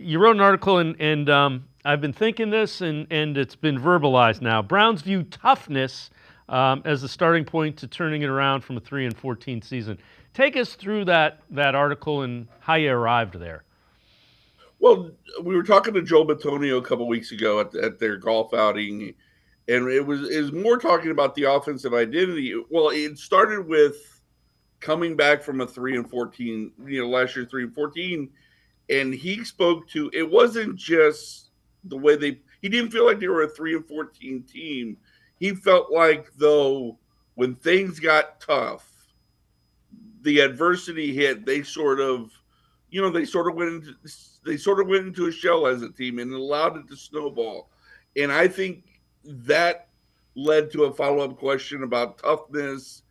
you wrote an article, and I've been thinking this, and it's been verbalized now. Browns view toughness as the starting point to turning it around from a 3-14 season. Take us through that article and how you arrived there. Well, we were talking to Joe Batonio a couple weeks ago at their golf outing, and it was more talking about the offensive identity. Well, it started with coming back from a 3-14, last year 3-14, and he spoke to it wasn't just the way they. He didn't feel like they were a 3-14 team. He felt like though when things got tough, the adversity hit, they sort of went into a shell as a team and allowed it to snowball. And I think that led to a follow up question about toughness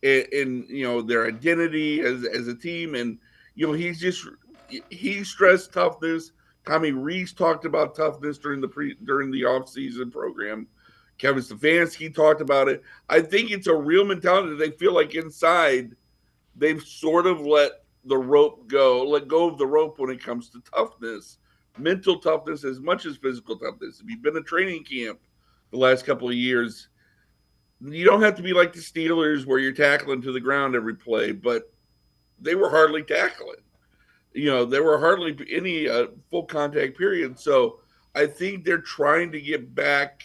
and their identity as a team. And he stressed toughness. Tommy Reese talked about toughness during the off season program. Kevin Stefanski talked about it. I think it's a real mentality. They feel like inside they've sort of let go of the rope when it comes to toughness, mental toughness as much as physical toughness. If you've been to training camp the last couple of years, you don't have to be like the Steelers where you're tackling to the ground every play, but they were hardly tackling. There were hardly any full contact period. So I think they're trying to get back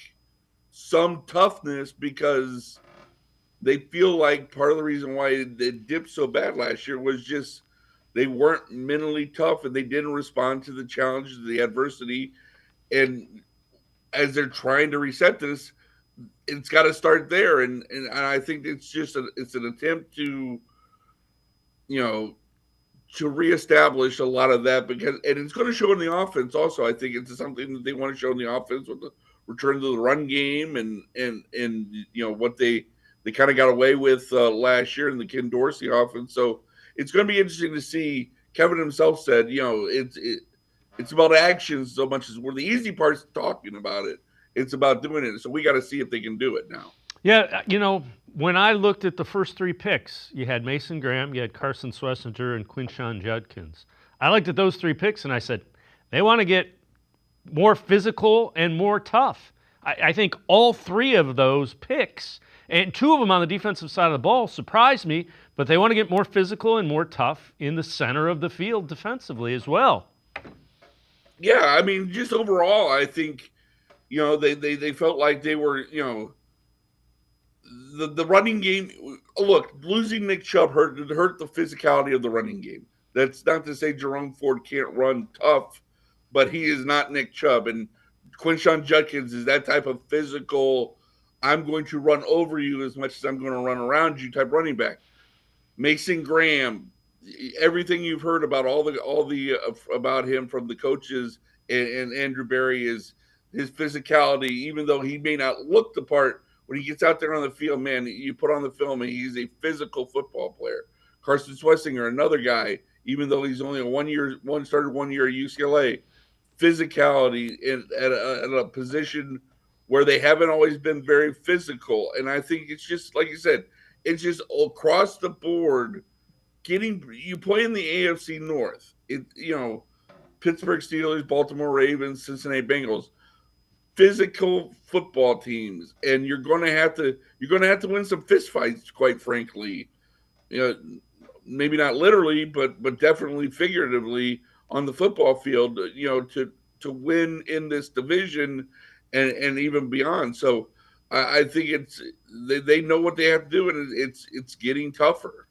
some toughness because they feel like part of the reason why they dipped so bad last year was just they weren't mentally tough and they didn't respond to the challenges, the adversity. And as they're trying to reset this, it's got to start there. And I think it's an attempt you know to reestablish a lot of that because and it's going to show in the offense also. I think it's something that they want to show in the offense with the return to the run game and what they kind of got away with last year in the Ken Dorsey offense. So it's going to be interesting to see. Kevin himself said, it's about actions so much as where the easy part's talking about it. It's about doing it. So we got to see if they can do it now. Yeah, when I looked at the first three picks, you had Mason Graham, you had Carson Schlesinger, and Quinshawn Judkins. I looked at those three picks and I said, they want to get more physical and more tough. I think all three of those picks, and two of them on the defensive side of the ball, surprised me, but they want to get more physical and more tough in the center of the field defensively as well. Yeah, I mean, just overall, I think they felt like they were the running game. Look, losing Nick Chubb hurt the physicality of the running game. That's not to say Jerome Ford can't run tough, but he is not Nick Chubb. And Quinshawn Judkins is that type of physical. I'm going to run over you as much as I'm going to run around you type running back. Mason Graham, everything you've heard about all the about him from the coaches and Andrew Berry is his physicality. Even though he may not look the part, when he gets out there on the field, man, you put on the film and he's a physical football player. Carson Swessinger, another guy, even though he's only started 1 year at UCLA, physicality at a position where they haven't always been very physical. And I think it's just like you said, it's just across the board. Getting you play in the AFC North, Pittsburgh Steelers, Baltimore Ravens, Cincinnati Bengals, physical football teams, and you're going to have to win some fistfights, quite frankly. You know, maybe not literally, but definitely figuratively on the football field. To win in this division and even beyond. So I think they know what they have to do, and it's getting tougher.